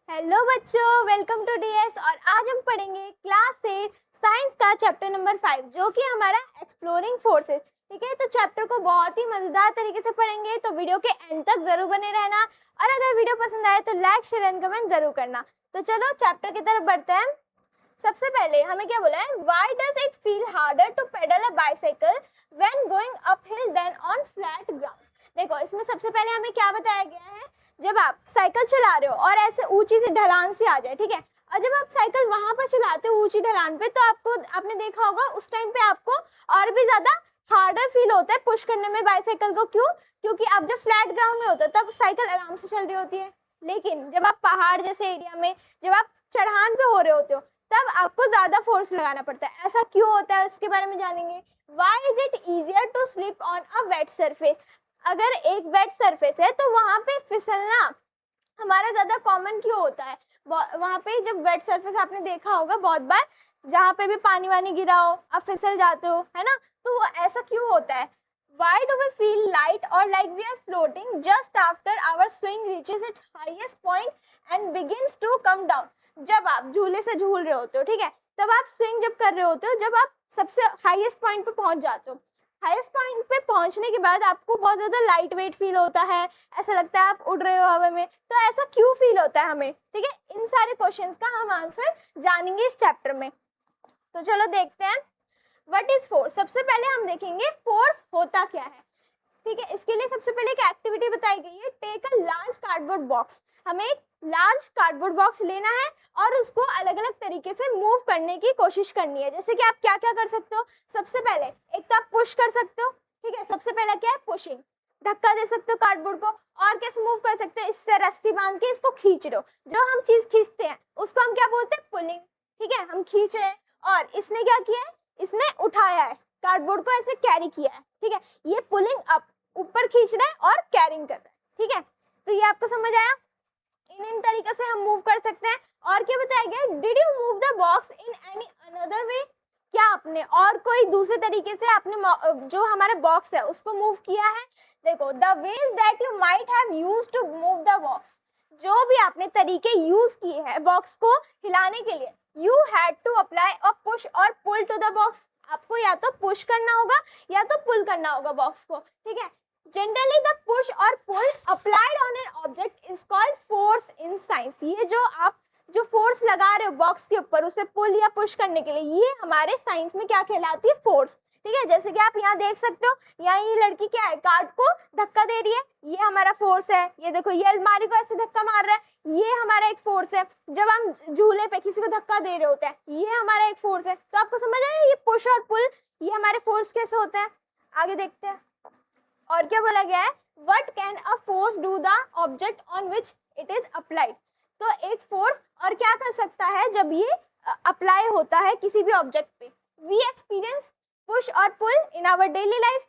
Hello बच्चों, welcome to DS. और आज हम पढ़ेंगे क्लास 8 साइंस का चैप्टर नंबर 5 जो कि हमारा एक्सप्लोरिंग फोर्सेस। ठीक है, तो चैप्टर को बहुत ही मजेदार तरीके से पढ़ेंगे, तो वीडियो के एंड तक जरूर बने रहना। और अगर वीडियो पसंद आए तो लाइक शेयर एंड कमेंट जरूर करना। तो चलो चैप्टर की तरफ बढ़ते हैं। सबसे पहले हमें क्या बोला है, why does it feel harder to pedal a bicycle when going uphill than on flat ground. देखो, इसमें सबसे पहले हमें क्या बताया गया है, जब आप साइकिल चला रहे हो और ऐसे ऊंची सी ढलान से आ जाए, ठीक है, और जब आप साइकिल वहां पर चलाते हो ऊंची ढलान पे, तो आपने देखा होगा उस टाइम पे आपको और भी ज्यादा हार्डर फील होता है पुश करने में बाइसाइकिल को। क्यों? क्योंकि आप जब फ्लैट ग्राउंड में होते हो तब साइकिल आराम से चल रही होती है, लेकिन जब आप पहाड़ जैसे एरिया में, जब आप चढ़ान पे हो रहे होते हो, तब आपको ज्यादा फोर्स लगाना पड़ता है। ऐसा क्यों होता है इसके बारे में जानेंगे। Why is it easier to slip on a wet surface? अगर एक वेट सरफेस है तो वहां पे फिसलना हमारा ज्यादा कॉमन क्यों होता है। वहां पे जब वेट सरफेस आपने देखा होगा बहुत बार, जहाँ पे भी पानी वानी गिरा हो आप फिसल जाते हो, है ना, तो वो ऐसा क्यों होता है। Why do we feel light or like we are floating just after our swing reaches its highest point and begins to come down? जब आप झूले से झूल रहे होते हो, ठीक है, तब आप स्विंग जब कर रहे होते हो, जब आप सबसे हाईएस्ट पॉइंट पे पहुंच जाते हो, हाईएस्ट पॉइंट पे पहुंचने के बाद आपको बहुत ज़्यादा लाइट वेट फील होता है, ऐसा लगता है आप उड़ रहे हो हवा में। तो ऐसा क्यों फील होता है हमें, ठीक है, इन सारे क्वेश्चंस का हम आंसर जानेंगे इस चैप्टर में। तो चलो देखते हैं व्हाट इज फोर्स। सबसे पहले हम देखेंगे फोर्स होता क्या है। ठीक है, इसके लिए सबसे पहले एक एक्टिविटी बताई गई है, take a large cardboard box. हमें एक लार्ज कार्डबोर्ड बॉक्स लेना है और उसको अलग अलग तरीके से मूव करने की कोशिश करनी है। जैसे कि आप क्या क्या कर सकते हो, सबसे पहले एक तो आप पुश कर सकते हो, ठीक है, सबसे पहला क्या है पुशिंग, धक्का दे सकते हो कार्डबोर्ड को। और कैसे मूव कर सकते हो, इससे रस्सी बांध के इसको खींच लो। जो हम चीज खींचते हैं उसको हम क्या बोलते हैं, पुलिंग। ठीक है, हम खींच रहे हैं और इसने क्या किया है, इसने उठाया है कार्डबोर्ड को, ऐसे कैरी किया है। ठीक है, ये पुलिंग अप, ऊपर खींच रहा है और कैरिंग कर रहा है। ठीक है, तो ये आपको समझ आया। इन तरीके से हम मूव कर सकते हैं। और क्या बताया गया, did you move the box in any another way? क्या आपने और कोई दूसरे तरीके से आपने जो हमारा बॉक्स है उसको मूव किया है। देखो, the ways that you might have used to move the box, जो भी आपने तरीके यूज किए हैं बॉक्स को हिलाने के लिए, you had to apply a push और पुल टू द बॉक्स। आपको या तो पुश करना होगा या तो पुल करना होगा बॉक्स को। ठीक है, जनरली द पुश और pull applied on an object is called force in science. ये जो फोर्स लगा रहे हो बॉक्स के ऊपर उसे पुल या पुश करने के लिए, ये हमारे साइंस में क्या कहलाती है, फोर्स। ठीक है, जैसे कि आप यहाँ देख सकते हो, यहाँ ये लड़की क्या है, कार्ड को धक्का दे रही है, ये हमारा फोर्स है। ये देखो, ये अलमारी को ऐसे धक्का मार रहा है, ये हमारा एक फोर्स है। जब हम झूले पे किसी को धक्का दे रहे होते हैं, ये हमारा एक फोर्स है। तो आपको समझ आया, ये पुश और पुल ये हमारे फोर्स कैसे होते हैं। आगे देखते हैं और क्या बोला गया है, what can a force do the object on which it is applied. तो एक फोर्स और क्या कर सकता है जब ये अप्लाई होता है किसी भी ऑब्जेक्ट पे। वी एक्सपीरियंस पुश और pull in our daily life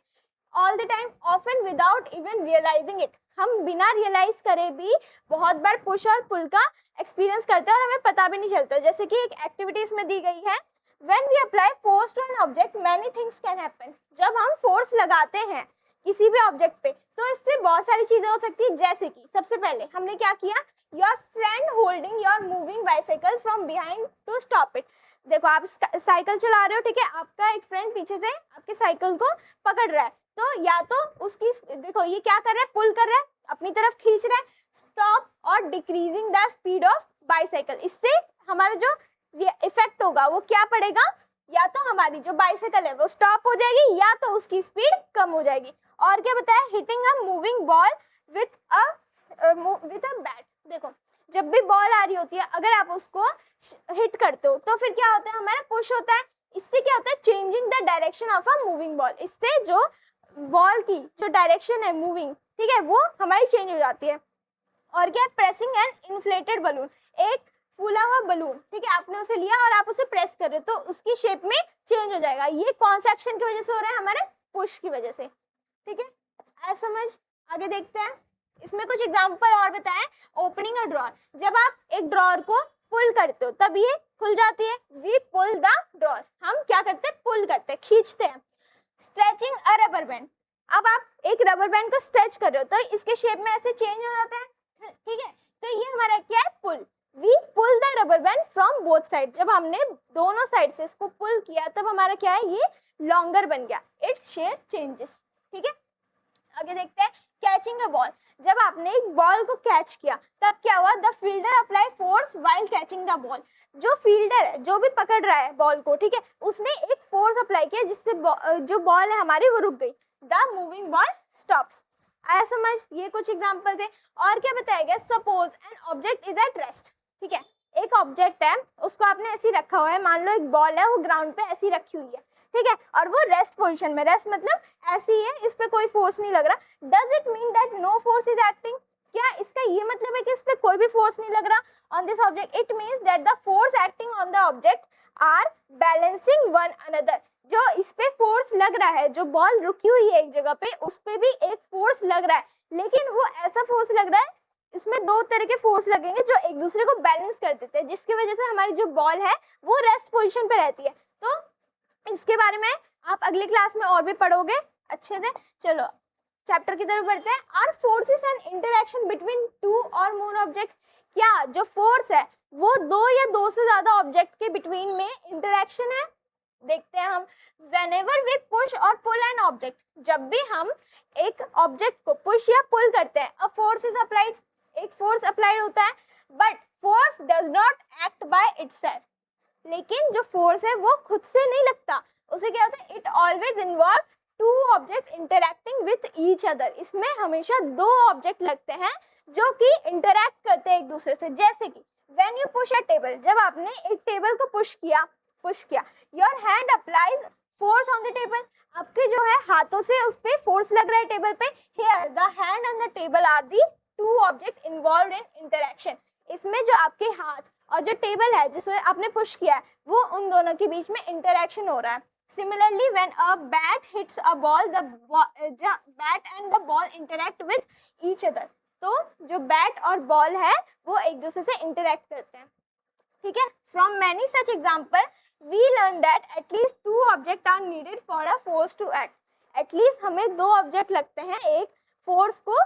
all the time, often without even realizing it. हम बिना रियलाइज करे भी बहुत बार पुश और पुल का एक्सपीरियंस करते हैं और हमें पता भी नहीं चलता। जैसे कि एक एक्टिविटीज में दी गई है, when we apply force to an object many things can happen. जब हम फोर्स लगाते हैं किसी भी ऑब्जेक्ट पे तो इससे बहुत सारी चीजें हो सकती है। जैसे कि सबसे पहले हमने क्या किया, your friend holding your moving bicycle from behind to stop it. देखो, आप साइकिल चला रहे हो, ठीक है, आपका एक फ्रेंड पीछे से आपके साइकिल को पकड़ रहा है, तो या तो उसकी, देखो ये क्या कर रहा है, पुल कर रहा है, अपनी तरफ खींच रहा है, स्टॉप और decreasing the speed of bicycle. इससे हमारा जो इफेक्ट होगा वो क्या पड़ेगा, या तो हमारी जो बाइसाइकिल है वो स्टॉप हो जाएगी या तो उसकी स्पीड कम हो जाएगी। और क्या बताया, hitting a moving ball with a bat. देखो, जब भी बॉल आ रही होती है, अगर आप उसको हिट करते हो तो फिर क्या होता है, हमारा पुश होता है। इससे क्या होता है, changing the direction of a moving ball. इससे जो बॉल की जो डायरेक्शन है मूविंग, ठीक है, वो हमारी चेंज हो जाती है। और क्या, प्रेसिंग एन इन्फ्लेटेड बलून, एक फूला हुआ बलून, ठीक है, आपने उसे लिया और आप उसे प्रेस कर रहे हो तो उसकी शेप में चेंज हो जाएगा। ये कौन सा एक्शन की वजह से हो रहा है, हमारे पुश की वजह से। ठीक है, ऐसा समझ। आगे देखते हैं, इसमें कुछ एग्जांपल और बताएं। ओपनिंग अ ड्रॉर, जब आप एक ड्रॉर को पुल करते हो तब ये खुल जाती है, वी पुल द ड्रॉर। हम क्या करते हैं, पुल करते हैं, खींचते हैं। स्ट्रेचिंग अ रबर बैंड, अब आप एक रबर बैंड को स्ट्रेच कर रहे हो तो इसके शेप में ऐसे चेंज हो जाता है। ठीक है, तो ये हमारा क्या है, pull. We pull the rubber band from both side, जब हमने दोनों साइड से इसको पुल किया तब हमारा क्या है, ये लॉन्गर बन गया, इट शेप चेंजेस। ठीक है, आगे देखते हैं कैचिंग अ बॉल। जब आपने एक बॉल को कैच किया तब क्या हुआ, the fielder apply force while catching the ball. जो फील्डर है, जो भी पकड़ रहा है बॉल को, ठीक है, उसने एक फोर्स अप्लाई किया जिससे जो बॉल है हमारी वो रुक गई, द मूविंग बॉल स्टॉप्स। आया समझ, ये कुछ एग्जांपल थे। और क्या बताया गया, suppose N object is at rest. ठीक है, एक ऑब्जेक्ट है, उसको आपने ऐसे ही रखा हुआ है, मान लो एक बॉल है वो ग्राउंड पे ऐसी रखी हुई है, ठीक है, और वो रेस्ट पोजीशन में, रेस्ट मतलब ऐसी है, इस पे कोई फोर्स नहीं लग रहा। Does it mean that no force is acting? क्या इसका ये मतलब है कि इस पे कोई भी फोर्स नहीं लग रहा on this object? It means that the force acting on the object are balancing one another. जो इस पे फोर्स लग रहा है, जो बॉल रुकी हुई है एक जगह पे, उस पे भी एक फोर्स लग रहा है, लेकिन वो ऐसा फोर्स लग रहा है, इसमें दो तरह के फोर्स लगेंगे जो एक दूसरे को बैलेंस कर देते हैं, जिसकी वजह से हमारी जो बॉल है वो रेस्ट पोजीशन पे रहती है। तो इसके बारे में आप अगली क्लास में और भी पढ़ोगे अच्छे से। चलो चैप्टर की तरफ बढ़ते हैं। Are forces and interaction between two or more objects? क्या जो फोर्स है वो दो या दो से ज्यादा ऑब्जेक्ट के बिटवीन में इंटरेक्शन है? देखते हैं हम। whenever we push और pull an object, जब भी हम एक ऑब्जेक्ट को पुश या पुल करते हैं, a force is applied, एक फोर्स अप्लाइड होता है, but force does not act by itself. लेकिन जो फोर्स है वो खुद से नहीं लगता, उसे क्या होता है, it always involve two object interacting with each other. इसमें हमेशा दो ऑब्जेक्ट लगते हैं जो कि इंटरैक्ट करते हैं एक दूसरे से। जैसे कि when you push a table, जब आपने एक टेबल को पुश किया, your hand applies force on the table, आपके जो है हाथों से उस पे फोर्स लग रहा है टेबल पे। Here the hand and the table are the two object involved in interaction. इसमें जो आपके हाथ और जो टेबल है जिसमें आपने पुश किया है, वो उन दोनों के बीच में इंटरैक्शन हो रहा है। Similarly, when a bat hits a ball, the bat and the ball interact with each other. तो जो बैट और बॉल है वो एक दूसरे से इंटरैक्ट करते हैं। ठीक है, from many such example we learn that at least two object are needed for a force to act. At least हमें दो ऑब्जेक्ट लगते हैं एक फोर्स को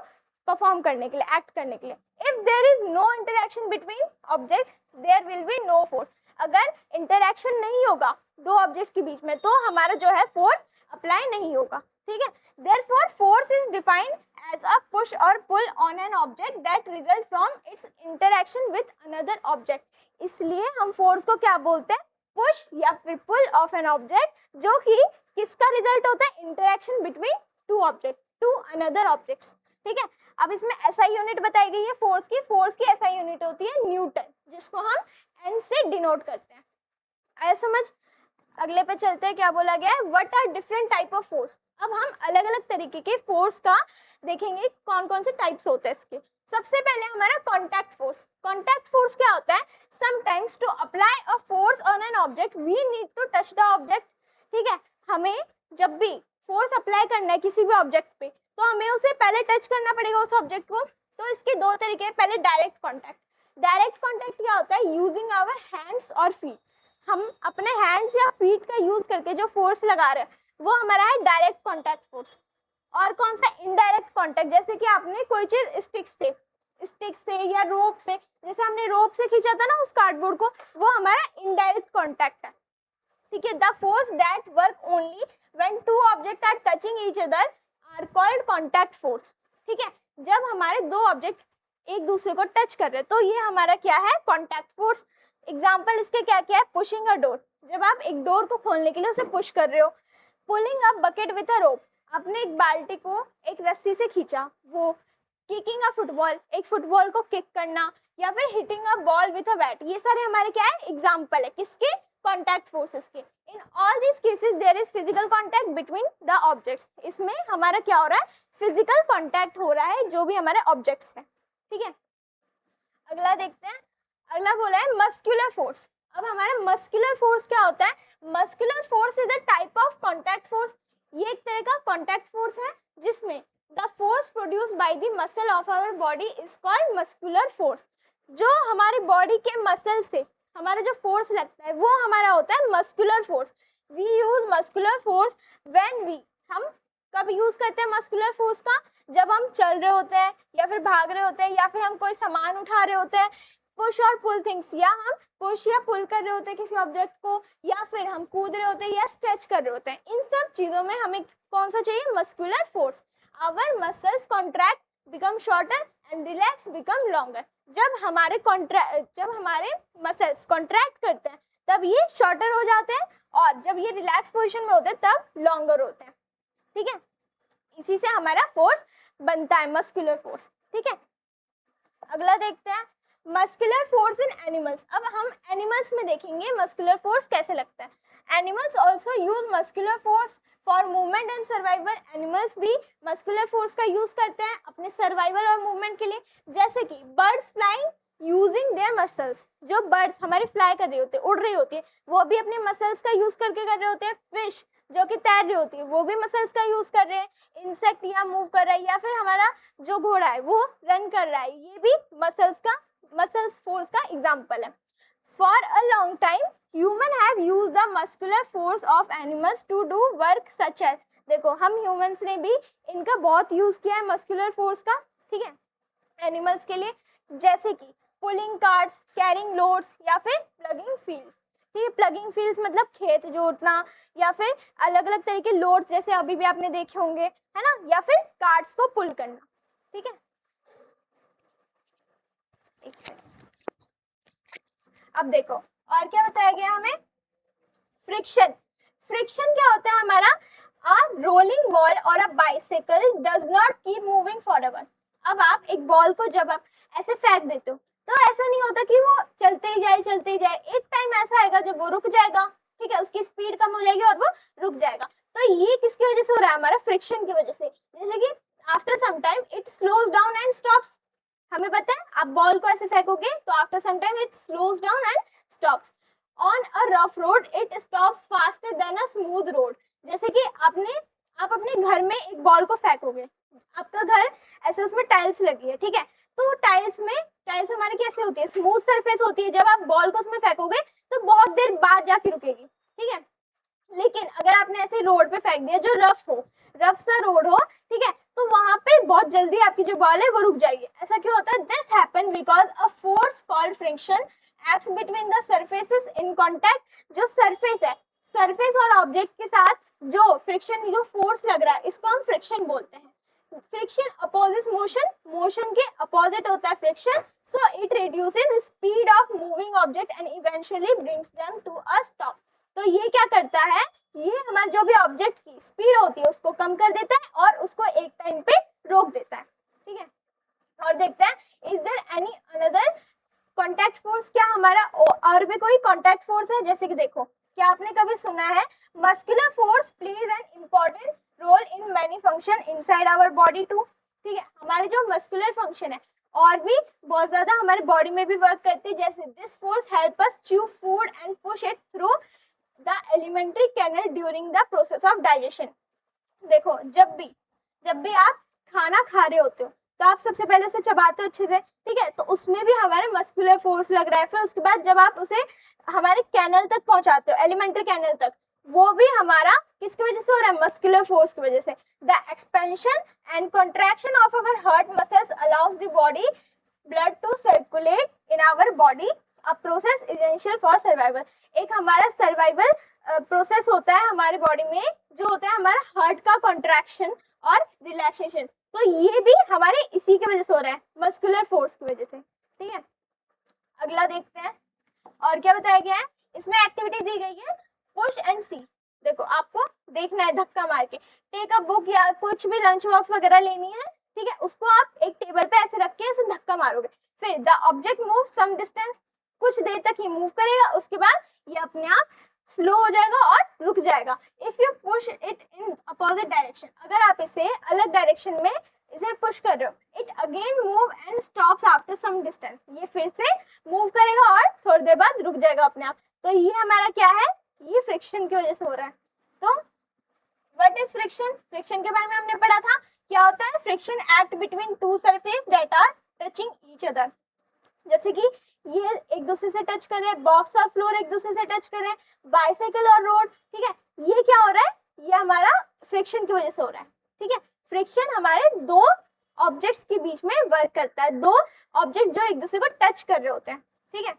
परफॉर्म करने के लिए, एक्ट करने के लिए। If there is no interaction between objects there will be no force. अगर इंटरैक्शन नहीं होगा दो ऑब्जेक्ट के बीच में तो हमारा जो है फोर्स अप्लाई नहीं होगा। ठीक है, therefore force is defined as a push और pull on an object that result from its interaction with another object. इसलिए हम फोर्स को क्या बोलते हैं, पुश या फिर पुल ऑफ एन ऑब्जेक्ट, जो कि किसका रिजल्ट होता है, interaction between two object, to another objects. ठीक है, अब इसमें एसआई यूनिट बताई गई है फोर्स की एसआई यूनिट होती है न्यूटन, जिसको हम एन से डिनोट करते हैं। आया समझ? अगले पे चलते हैं, क्या बोला गया है, what are different type of force. अब हम अलग अलग तरीके के फोर्स का देखेंगे कौन कौन से टाइप्स होते हैं इसके। सबसे पहले हमारा कॉन्टैक्ट फोर्स। कॉन्टैक्ट फोर्स क्या होता है, sometimes to apply a force on an object we need to touch the object. ठीक है, हमें जब भी फोर्स अप्लाई करना है किसी भी ऑब्जेक्ट पे तो हमें उसे पहले टच करना पड़ेगा उस ऑब्जेक्ट को। तो इसके दो तरीके हैं, पहले डायरेक्ट कॉन्टैक्ट। डायरेक्ट कॉन्टैक्ट क्या होता है, यूजिंग आवर हैंड्स और फीट। हम अपने हैंड्स या फीट का यूज करके जो फोर्स लगा रहे हैं वो हमारा है डायरेक्ट कॉन्टैक्ट फोर्स। और कौन सा, इनडायरेक्ट कॉन्टैक्ट, जैसे कि आपने कोई चीज स्टिक से या रोप से, जैसे हमने रोप से खींचा था ना उस कार्डबोर्ड को, वो हमारा इनडायरेक्ट कॉन्टैक्ट है। ठीक है, the force that work only when two object are touching each other are called contact force. ठीक है, जब हमारे दो ऑब्जेक्ट एक दूसरे को टच कर रहे हैं तो ये हमारा क्या है, कॉन्टैक्ट फोर्स। एग्जाम्पल इसके क्या क्या है, पुशिंग अ डोर, जब आप एक डोर को खोलने के लिए उसे पुश कर रहे हो। Pulling a bucket with a rope, आपने एक बाल्टी को एक रस्सी से खींचा वो। किकिंग अ फुटबॉल, एक फुटबॉल को किक करना, या फिर hitting a ball with a bat, ये सारे हमारे क्या है, एग्जाम्पल है किसके, कॉन्टैक्ट फोर्सेस के। In all this cases there is physical contact between the objects. इसमें हमारा क्या हो रहा है, फिजिकल कॉन्टैक्ट हो रहा है जो भी हमारे ऑब्जेक्ट्स हैं। ठीक है, अगला देखते हैं। अगला बोला है मस्कुलर फोर्स। अब हमारा मस्कुलर फोर्स क्या होता है, muscular force is a type of contact force. ये एक तरह का कॉन्टैक्ट फोर्स है जिसमें the force produce by the muscle of our body is called muscular force. जो हमारी बॉडी के मसल से हमारा जो फोर्स लगता है वो हमारा होता है muscular force. We use muscular force when we, हम कब यूज करते हैं मस्कुलर फोर्स का, जब हम चल रहे होते हैं या फिर भाग रहे होते हैं या फिर हम कोई सामान उठा रहे होते हैं, पुश और पुल थिंग्स, या हम पुश या पुल कर रहे होते हैं किसी ऑब्जेक्ट को, या फिर हम कूद रहे होते हैं या स्ट्रेच कर रहे होते हैं, इन सब चीजों में हमें कौन सा चाहिए, muscular force. Our muscles contract become shorter and relax become longer. जब हमारे मसल्स कॉन्ट्रैक्ट करते हैं तब ये शॉर्टर हो जाते हैं, और जब ये रिलैक्स पोजीशन में होते हैं तब लॉन्गर होते हैं। ठीक है, इसी से हमारा फोर्स बनता है, मस्कुलर फोर्स। ठीक है, अगला देखते हैं मस्कुलर फोर्स इन एनिमल्स। अब हम एनिमल्स में देखेंगे मस्कुलर फोर्स कैसे लगता है। Animals also use muscular force for movement and survival. Animals भी मस्कुलर फोर्स का यूज करते हैं अपने सर्वाइवल और मूवमेंट के लिए, जैसे कि birds flying using their muscles. जो बर्ड्स हमारे फ्लाई कर रही होती है, उड़ रही होती है, वो भी अपने मसल्स का यूज करके कर रहे होते हैं। फिश जो कि तैर रही होती है वो भी मसल्स का यूज कर रहे हैं। इंसेक्ट या मूव कर रहा है, या फिर हमारा जो घोड़ा है वो रन कर रहा है, ये भी मसल्स फोर्स का एग्जाम्पल है। For a long time human have used the muscular force of animals to do work such as. देखो, हम ह्यूमंस ने भी इनका बहुत यूज किया है मस्कुलर फोर्स का, ठीक है, एनिमल्स के लिए, जैसे कि पुलिंग कार्ट्स, कैरिंग लोड्स, या फिर प्लगिंग फील्ड्स। ठीक है, प्लगिंग फील्ड्स मतलब खेत जोतना, या फिर अलग अलग तरह के लोड्स जैसे अभी भी आपने देखे होंगे, है ना, या फिर कार्ट्स को पुल करना। ठीक है, एक सेकंड, अब देखो और क्या बताया गया हमें, फ्रिक्शन। फ्रिक्शन क्या होता है हमारा, अ रोलिंग बॉल और a bicycle does not keep moving forever. अब आप एक बॉल को जब आप ऐसे फेंक देते हो तो ऐसा नहीं होता कि वो चलते ही जाए, एक टाइम ऐसा आएगा जब वो रुक जाएगा। ठीक है, उसकी स्पीड कम हो जाएगी और वो रुक जाएगा। तो ये किसकी वजह से हो रहा है, हमारा फ्रिक्शन की वजह से। जैसे कि after some time it slows down and stops. हमें पता है आप बॉल को ऐसे फेंकोगे तो after some time it slows down and stops. On a rough road it stops faster than a smooth road. जैसे कि आप अपने घर में एक बॉल को फेंकोगे, आपका घर ऐसे उसमें टाइल्स लगी है, ठीक है, तो टाइल्स हमारी कैसे होती है, स्मूथ सरफेस होती है। जब आप बॉल को उसमें फेंकोगे तो बहुत देर बाद जाके रुकेगी। ठीक है, लेकिन अगर आपने ऐसे रोड पे फेंक दिया जो रफ सा रोड हो, ठीक है, तो वहां पे बहुत जल्दी आपकी जो बॉल है वो रुक जाएगी। ऐसा क्यों होता है, this happen because a force called friction acts between the surfaces in contact. जो सरफेस और ऑब्जेक्ट के साथ जो फ्रिक्शन, जो फोर्स लग रहा है, इसको हम फ्रिक्शन बोलते हैं। फ्रिक्शन अपोजिट मोशन के अपोजिट होता है friction, so it reduces speed of moving object and eventually brings them to a stop. तो ये क्या करता है, ये हमारे जो भी ऑब्जेक्ट की स्पीड होती है उसको कम कर देता है और उसको एक टाइम पे रोक देता है। ठीक है, और देखते हैं is there any another contact force. क्या हमारा और भी कोई कॉन्टैक्ट फोर्स है, जैसे कि देखो, क्या आपने कभी सुना है muscular force plays an important role in many function inside our body too. ठीक है, हमारे जो मस्कुलर फंक्शन है और भी बहुत ज्यादा हमारे बॉडी में भी वर्क करती है। जैसे this force help us chew food and push it through the alimentary canal during the process of digestion. देखो, जब भी आप खाना खा रहे होते हो तो आप सबसे पहले उसे चबाते हो अच्छे से, ठीक है, तो उसमें भी हमारे मस्कुलर फोर्स लग रहा है। फिर उसके बाद जब आप उसे हमारे कैनल तक पहुंचाते हो, एलिमेंट्री कैनल तक, वो भी हमारा किसकी वजह से हो रहा है, मस्कुलर फोर्स की वजह से। The expansion and contraction of our heart muscles allows the body blood to circulate in our body, a process essential for survival. एक हमारा सर्वाइवल प्रोसेस होता है हमारे बॉडी में, जो होता है हमारा हार्ट का कॉन्ट्रैक्शन और रिलैक्सेशन। तो ये भी हमारे इसी की वजह से हो रहा है, मस्कुलर फोर्स की वजह से। ठीक है, अगला देखते हैं और क्या बताया गया है। इसमें एक्टिविटी दी गई है पुश एंड सी। देखो, आपको देखना है धक्का मार के, टेक अ बुक या कुछ भी लंच बॉक्स वगैरह लेनी है, ठीक है, उसको आप एक टेबल पे ऐसे रख के उसे धक्का मारोगे। फिर the object move some distance, कुछ देर तक ये मूव करेगा, उसके बाद ये अपने आप स्लो हो जाएगा और रुक जाएगा। If you push it in opposite direction, अगर आप इसे अलग डायरेक्शन में इसे पुश कर रहे हो, it again move and stops after some distance, ये फिर से मूव करेगा और थोड़ी देर बाद रुक जाएगा अपने आप। तो ये हमारा क्या है, ये फ्रिक्शन की वजह से हो रहा है। तो व्हाट इज फ्रिक्शन, फ्रिक्शन के बारे में हमने पढ़ा था। क्या होता है, friction act between two surface that are touching each other. जैसे कि ये एक दूसरे से टच कर रहे हैं, बॉक्स और फ्लोर एक दूसरे से टच कर रहे हैं, बाइसाइकिल और रोड, ठीक है, ये क्या हो रहा है, ये हमारा फ्रिक्शन की वजह से हो रहा है। ठीक है, फ्रिक्शन हमारे दो ऑब्जेक्ट्स के बीच में वर्क करता है, दो ऑब्जेक्ट जो एक दूसरे को टच कर रहे होते हैं, ठीक है।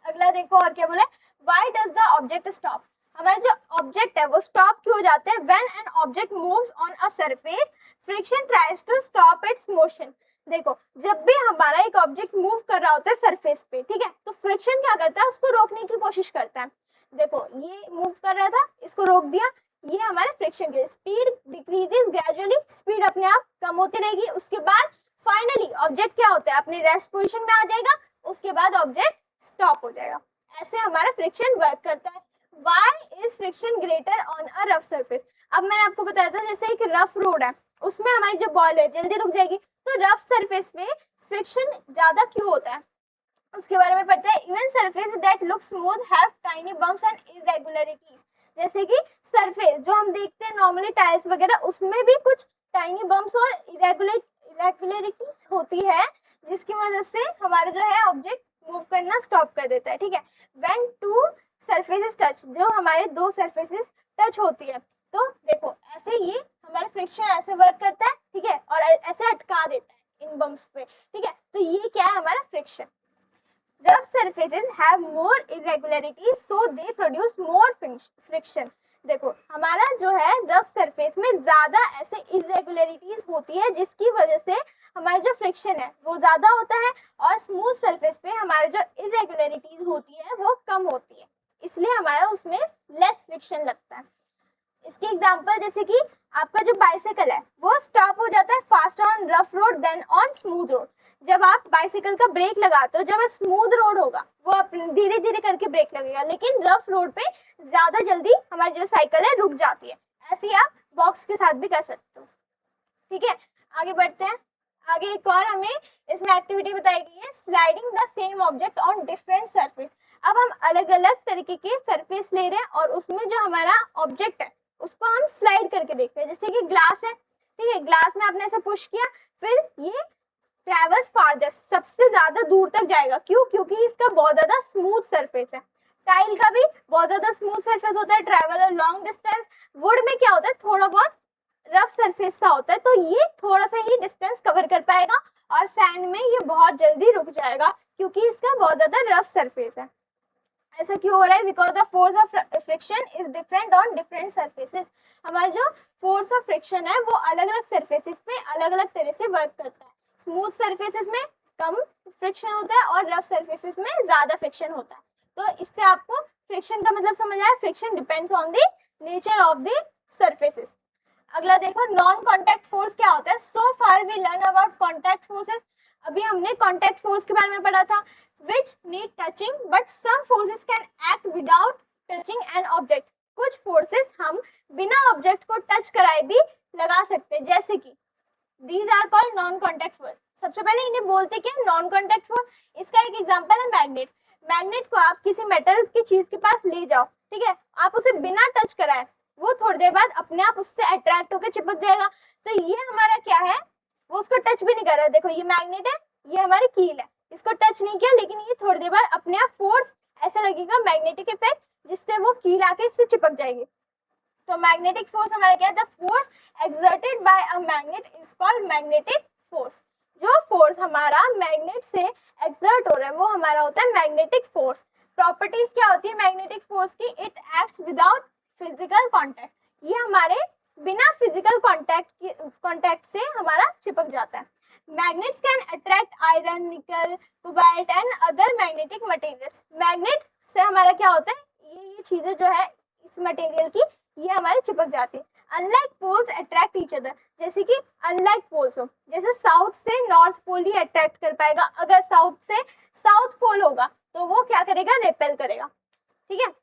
अगला देखो और क्या बोला, why does the object stop. हमारे जो ऑब्जेक्ट है वो स्टॉप क्यों हो जाते हैं, when an object moves on a surface friction tries to stop its motion. देखो जब भी हमारा एक ऑब्जेक्ट मूव कर रहा होता है सरफेस पे, ठीक है, तो फ्रिक्शन क्या करता है, उसको रोकने की कोशिश करता है। देखो ये मूव कर रहा था, इसको रोक दिया, ये हमारे फ्रिक्शन के स्पीड डिक्रीजेस ग्रेजुअली, स्पीड अपने आप कम होती रहेगी, उसके बाद फाइनली ऑब्जेक्ट क्या होता है, अपनी रेस्ट पोजीशन में आ जाएगा, उसके बाद ऑब्जेक्ट स्टॉप हो जाएगा। ऐसे हमारा फ्रिक्शन वर्क करता है। Why is friction greater on a rough surface? अब मैंने आपको बताया था जैसे एक रफ रोड है, उसमें हमारी जो बॉल है जल्दी रुक जाएगी, तो रफ सरफेस पे फ्रिक्शन ज्यादा क्यों होता है, उसके बारे में पढ़ते हैं। Even surface that look smooth have tiny bumps and irregularities. जैसे कि सरफेस जो हम देखते हैं नॉर्मली टाइल्स वगैरह, उसमें भी कुछ टाइनी बम्प्स और इरेगुलरिटीज होती है, जिसकी वजह से हमारा जो है ऑब्जेक्ट मूव करना स्टॉप कर देता है, ठीक है। व्हेन टू सरफेसेस टच, जो हमारे दो सरफेसेस टच होती है, तो देखो ऐसे ये हमारा फ्रिक्शन ऐसे वर्क करता है, ठीक है, और ऐसे अटका देता है इन बम्प्स पे, ठीक है। तो ये क्या है हमारा friction. Rough surfaces have more irregularities so they produce more friction. देखो हमारा जो है रफ सरफेस में ज्यादा ऐसे इरेगुलरिटीज होती है, जिसकी वजह से हमारा जो फ्रिक्शन है वो ज्यादा होता है, और स्मूथ सरफेस पे हमारे जो इरेगुलरिटीज होती है वो कम होती है, इसलिए हमारा उसमें लेस फ्रिक्शन लगता है। इसके एग्जांपल जैसे कि आपका जो बाइसाइकिल है वो स्टॉप हो जाता है fast on rough road than on smooth road. जब आप बाइसाइकिल का ब्रेक लगाते हो, जब स्मूथ रोड होगा वो धीरे धीरे करके ब्रेक लगेगा, लेकिन रफ रोड पे ज्यादा जल्दी हमारी जो साइकिल है रुक जाती है। ऐसे ही आप बॉक्स के साथ भी कर सकते हो, ठीक है। आगे बढ़ते हैं। आगे एक और हमें इसमें एक्टिविटी बताई गई है, sliding the same object on different surface. अब हम अलग अलग तरीके के सरफेस ले रहे हैं और उसमें जो हमारा ऑब्जेक्ट है उसको हम स्लाइड करके देख रहे हैं। जैसे कि ग्लास है, ठीक है, ग्लास में आपने ऐसे पुश किया, फिर ये ट्रेवल्स फारदेस्ट, सबसे ज्यादा दूर तक जाएगा। क्यों? क्योंकि इसका बहुत ज्यादा स्मूथ सरफेस है। टाइल का भी बहुत ज्यादा स्मूथ सरफेस होता है, ट्रेवल और लॉन्ग डिस्टेंस। वुड में क्या होता है, थोड़ा बहुत रफ सरफेस सा होता है, तो ये थोड़ा सा ही डिस्टेंस कवर कर पाएगा, और सैंड में ये बहुत जल्दी रुक जाएगा क्योंकि इसका बहुत ज्यादा रफ सरफेस है। ऐसा क्यों हो रहा है? Because the force of friction is different on different surfaces. हमारा जो फोर्स ऑफ फ्रिक्शन है वो अलग अलग सरफेसेस पे अलग अलग तरह से वर्क करता है। स्मूथ सरफेसेस में कम फ्रिक्शन होता है और रफ सरफेसेस में ज्यादा फ्रिक्शन होता है। तो इससे आपको फ्रिक्शन का मतलब समझ आया, friction depends on the nature of the surfaces. अगला देखो, नॉन कॉन्टैक्ट फोर्स क्या होता है। So far we learn about contact forces. अभी हमने कॉन्टैक्ट फोर्स के बारे में पढ़ा था, which need touching but some forces can act without touching an object। कुछ फोर्सेस हम बिना ऑब्जेक्ट को टच कराए भी लगा सकते हैं, जैसे कि these are called non contact force। सबसे पहले इन्हें बोलते क्या, नॉन कॉन्टैक्ट फोर्स। इसका एक एग्जांपल है मैग्नेट। मैग्नेट को आप किसी मेटल की चीज के पास ले जाओ, ठीक है, आप उसे बिना टच कराए, वो थोड़ी देर बाद अपने आप उससे अट्रैक्ट होकर चिपक जाएगा। तो ये हमारा क्या है, वो उसको टच भी नहीं कर रहा है। देखो ये मैग्नेट है, ये हमारी कील है, इसको टच नहीं किया, लेकिन ये थोड़ी देर बाद अपने आप फोर्स ऐसा लगेगा, मैग्नेटिक इफेक्ट, जिससे वो कील आके इससे चिपक जाएगी। तो मैग्नेटिक फोर्स हमारा क्या है, the force exerted by a magnet is called magnetic force. जो फोर्स हमारा मैग्नेट से एक्सर्ट हो रहा है वो हमारा होता है मैग्नेटिक फोर्स। प्रॉपर्टीज क्या होती है मैग्नेटिक फोर्स की, it acts without physical contact. ये हमारे बिना फिजिकल कॉन्टैक्ट से हमारा चिपक जाता है। मैग्नेट्स कैन अट्रैक्ट आयरन, निकल, cobalt and other magnetic materials. Magnet से हमारा क्या होता है, ये चीजें जो है इस मटेरियल की, ये हमारे चिपक जाती है। Unlike poles attract each other, जैसे कि अनलाइक पोल्स हो, जैसे साउथ से नॉर्थ पोल ही अट्रैक्ट कर पाएगा, अगर साउथ से साउथ पोल होगा तो वो क्या करेगा, रिपेल करेगा, ठीक है।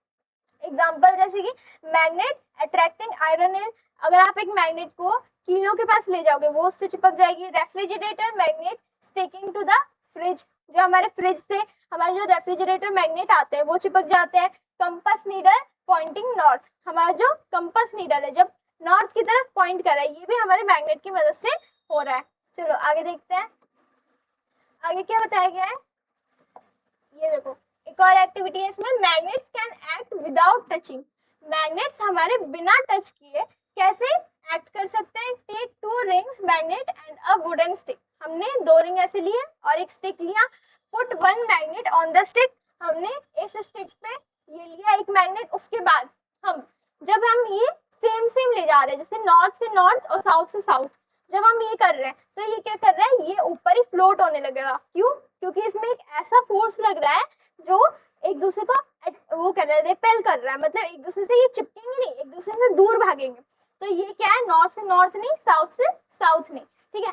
एग्जाम्पल जैसे कि मैग्नेट अट्रैक्टिंग आयरन है, अगर आप एक मैग्नेट को कीलों के पास ले जाओगे वो उससे चिपक जाएगी। Refrigerator magnet sticking to the fridge, जो हमारे फ्रिज से हमारे जो रेफ्रिजरेटर मैग्नेट आते हैं वो चिपक जाते हैं। कंपास नीडल पॉइंटिंग नॉर्थ, हमारा जो कंपास नीडल है जब नॉर्थ की तरफ पॉइंट कर रहा है, ये भी हमारे मैग्नेट की मदद से हो रहा है। चलो आगे देखते हैं, आगे क्या बताया गया है। ये देखो एक और एक्टिविटी है इसमें, magnets can act without touching. Magnets हमारे बिना टच किए कैसे एक्ट कर सकते हैं। Take 2 rings magnet and a wooden stick, हमने 2 रिंग ऐसे लिए और एक स्टिक लिया। Put 1 magnet on the stick, हमने इस स्टिक पे ये लिया एक मैग्नेट। उसके बाद जब हम ये सेम ले जा रहे हैं, जैसे नॉर्थ से नॉर्थ और साउथ से साउथ, जब हम ये कर रहे हैं तो ये क्या कर रहा है, ये ऊपर ही फ्लोट होने लगेगा। क्यों? क्योंकि इसमें एक ऐसा फोर्स लग रहा है जो एक दूसरे को वो कर रहा है, रिपेल कर रहा है, मतलब एक दूसरे से ये चिपकेंगे नहीं, एक दूसरे से दूर भागेंगे। तो ये क्या है, नॉर्थ से नॉर्थ नहीं, साउथ से साउथ नहीं, ठीक है।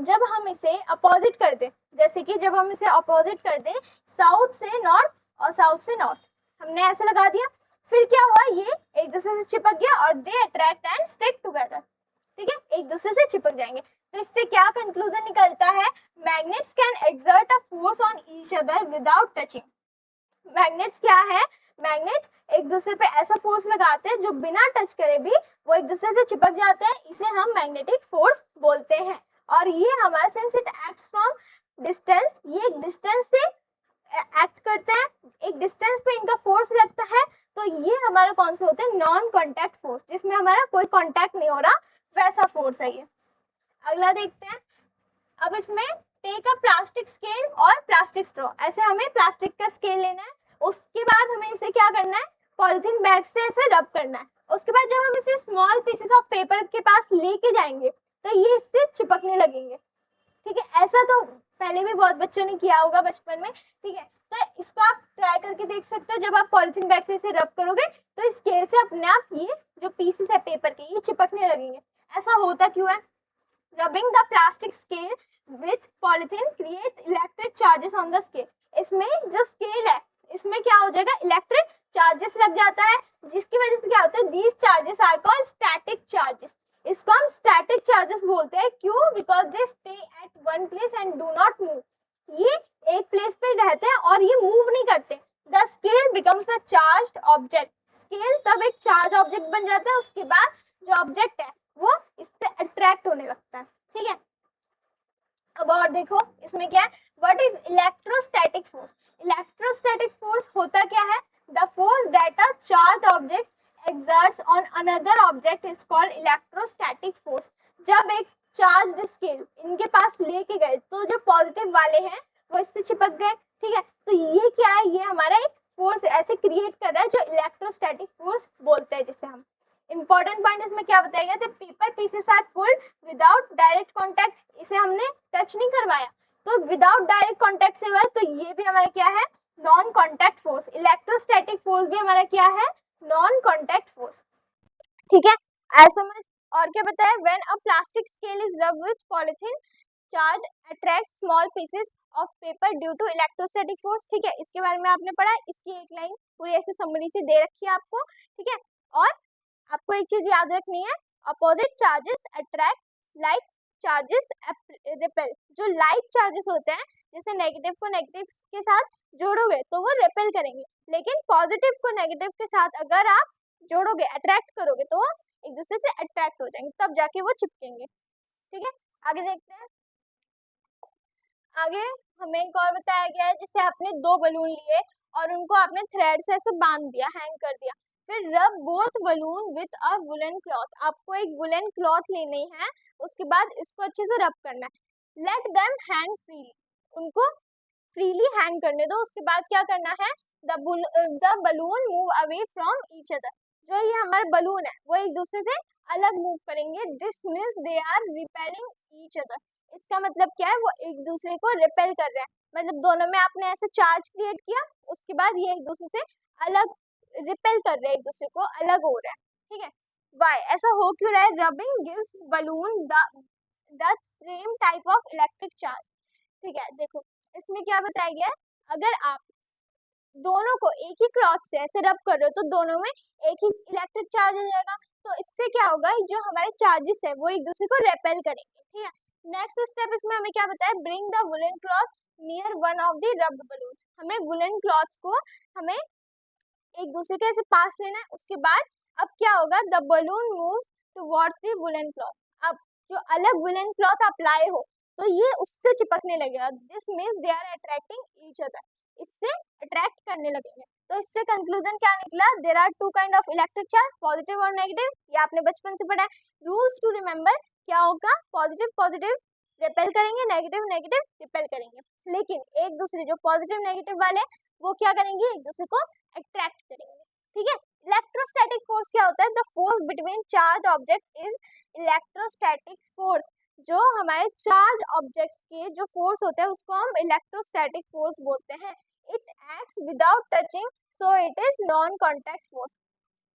जब हम इसे अपोजिट कर दें, जैसे कि जब हम इसे अपोजिट कर दें, साउथ से नॉर्थ और साउथ से नॉर्थ, हमने ऐसे लगा दिया, फिर क्या हुआ, ये एक दूसरे से चिपक गया और they attract and stick together, ठीक है, एक दूसरे से चिपक जाएंगे। तो इससे क्या कंक्लूजन निकलता है, magnets can exert a force on each other without touching. Magnets क्या है, मैग्नेट्स एक दूसरे पे ऐसा फोर्स लगाते हैं जो बिना टच करे भी वो एक दूसरे से चिपक जाते हैं, इसे हम मैग्नेटिक फोर्स बोलते हैं। और ये हमारा since it acts from distance, ये एक डिस्टेंस से एक्ट करते हैं, एक डिस्टेंस पे इनका फोर्स लगता है, तो ये हमारा कौन से होते हैं, नॉन कॉन्टैक्ट फोर्स, जिसमें हमारा कोई कॉन्टैक्ट नहीं हो रहा, वैसा फोर्स है ये। अगला देखते हैं, अब इसमें टेक अ प्लास्टिक स्केल और प्लास्टिक स्ट्रॉ, ऐसे हमें प्लास्टिक का स्केल लेना है, उसके बाद हमें इसे क्या करना है, पॉलिथीन बैग से ऐसे रब करना है। उसके बाद जब हम इसे स्मॉल पीसेस ऑफ पेपर के पास लेके जाएंगे तो ये इससे चिपकने लगेंगे, ठीक है। ऐसा तो पहले भी बहुत बच्चों ने किया होगा बचपन में, ठीक है। तो इसको आप ट्राई करके देख सकते हो, जब आप पॉलिथीन बैग से इसे रब करोगे तो स्केल से अपने आप ये जो पीसेस है पेपर के, ये चिपकने लगेंगे। ऐसा होता क्यों है, rubbing the plastic scale with polythene creates electric charges on the scale। इसमें जो स्केल है इसमें क्या हो जाएगा, इलेक्ट्रिक चार्जेस लग जाता है, जिसकी वजह से क्या होता है, these charges are called static charges। इसको हम static charges बोलते हैं। क्यों? because they stay at one place and do not move। ये एक प्लेस पे रहते हैं और ये मूव नहीं करते। the scale becomes a charged object। Scale तब एक चार्ज ऑब्जेक्ट बन जाता है, उसके बाद जो ऑब्जेक्ट है वो इससे अट्रैक्ट होने लगता है, ठीक है। अब और देखो इसमें क्या है, what is electrostatic force. Electrostatic force होता क्या है, the force that a charge object exerts on another object is called electrostatic force. जब एक चार्ज स्केल इनके पास लेके गए तो जो पॉजिटिव वाले हैं वो इससे चिपक गए, ठीक है। तो ये क्या है, ये हमारा एक फोर्स ऐसे क्रिएट कर रहा है जो इलेक्ट्रोस्टैटिक फोर्स बोलते हैं, जिसे हम इंपॉर्टेंट पॉइंट इसमें क्या बताया गया, paper pieces are pulled without direct contact, इसे हमने टच नहीं करवाया, तो विदाउट डायरेक्ट कांटेक्ट से हुआ, तो ये भी हमारा क्या है, non contact force. Electrostatic force भी हमारा क्या है, नॉन कांटेक्ट फोर्स, ठीक है। ऐसा समझ। और क्या बताया, when a plastic scale is rubbed with polythene charge attract small pieces of paper due to electrostatic force, ठीक है। इसके बारे में आपने पढ़ा, इसकी एक लाइन पूरी ऐसे समरी से दे रखी है आपको, ठीक है। और आपको एक चीज याद रखनी है, opposite charges attract, like charges repel. जो लाइक चार्जेस होते हैं, जैसे नेगेटिव को नेगेटिव के साथ जोड़ोगे तो वो रिपेल करेंगे, लेकिन पॉजिटिव को नेगेटिव के साथ अगर आप जोड़ोगे, अट्रैक्ट करोगे, तो वो एक दूसरे से अट्रैक्ट हो जाएंगे, तब जाके वो चिपकेंगे, ठीक है। आगे देखते हैं, आगे हमें एक और बताया गया है, जिससे आपने 2 बलून लिए और उनको आपने थ्रेड से ऐसे बांध दिया, हैंग कर दिया, फिर रब both balloon with a woollen cloth. आपको एक वुलन क्लॉथ लेनी है, उसके बाद इसको अच्छे से रब करना है। लेट देम हैंग फ्रीली, उनको फ्रीली हैंग करने दो। उसके बाद क्या करना है, the balloon move away from each other. जो ये हमारे बलून है वो एक दूसरे से अलग मूव करेंगे। This means they are repelling each other. इसका मतलब क्या है, वो एक दूसरे को रिपेल कर रहे हैं, मतलब दोनों में आपने ऐसे चार्ज क्रिएट किया, उसके बाद ये एक दूसरे से अलग रिपेल कर रहे हैं, एक दूसरे को अलग हो रहा है, ठीक है। वाई, ऐसा हो क्यों रहा है, rubbing gives balloon the same type of electric charge, ठीक है। देखो इसमें क्या बताया गया है, अगर आप दोनों को एक ही क्लॉथ से ऐसे रब कर रहे हो तो दोनों में एक ही इलेक्ट्रिक चार्ज आ जाएगा, तो इससे क्या होगा, जो हमारे चार्जेस है वो एक दूसरे को रेपेल करेंगे, ठीक है। नेक्स्ट स्टेप इसमें हमें क्या बताया, bring the woollen cloth near one of the rubbed balloon. हमें वुलन क्लॉथ्स को हमें एक दूसरे के ऐसे पास लेना है। उसके बाद अब क्या होगा, the balloon moves towards the woollen cloth. अब जो अलग वुलन क्लॉथ आप लाए हो तो ये उससे चिपकने लगेगा। This means they are attracting each other, इससे अट्रैक्ट करने लगेंगे। तो इससे कंक्लूजन क्या निकला, there are two kind of electric charge, positive और नेगेटिव। ये आपने बचपन से पढ़ा है। रूल्स टू रिमेंबर क्या होगा, पॉजिटिव पॉजिटिव रिपेल करेंगे, नेगेटिव नेगेटिव रिपेल करेंगे। लेकिन एक दूसरे जो पॉजिटिव नेगेटिव वाले वो क्या करेंगे, एक दूसरे को अट्रैक्ट करेंगे। ठीक है। इलेक्ट्रोस्टैटिक फोर्स क्या होता है, the force between charge object is electrostatic force. जो हमारे चार्ज ऑब्जेक्ट्स के जो फोर्स होता है उसको हम इलेक्ट्रोस्टैटिक फोर्स बोलते हैं। It acts without touching so it is non contact force.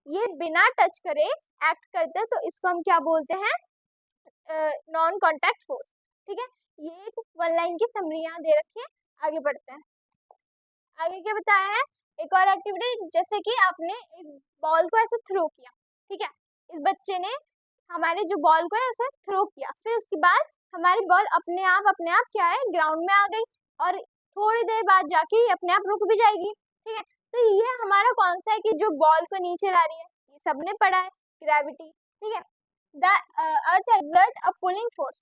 ये बिना टच करे एक्ट करते हैं तो इसको हम क्या बोलते हैं, नॉन कॉन्टैक्ट फोर्स। ठीक है। ये एक वन लाइन की समरी यहाँ दे रखी है। आगे बढ़ते हैं। आगे क्या बताया है, एक और एक्टिविटी, जैसे कि आपने एक बॉल को ऐसे थ्रो किया। ठीक है। इस बच्चे ने हमारे जो बॉल को ऐसे थ्रो किया, फिर उसके बाद हमारी बॉल अपने आप क्या है, ग्राउंड में आ गई और थोड़ी देर बाद जाके अपने आप रुक भी जाएगी। ठीक है। तो ये हमारा कौन सा है कि जो बॉल को नीचे ला रही है, ये सबने पढ़ा है, ग्रेविटी। ठीक है। The earth exert a pulling force.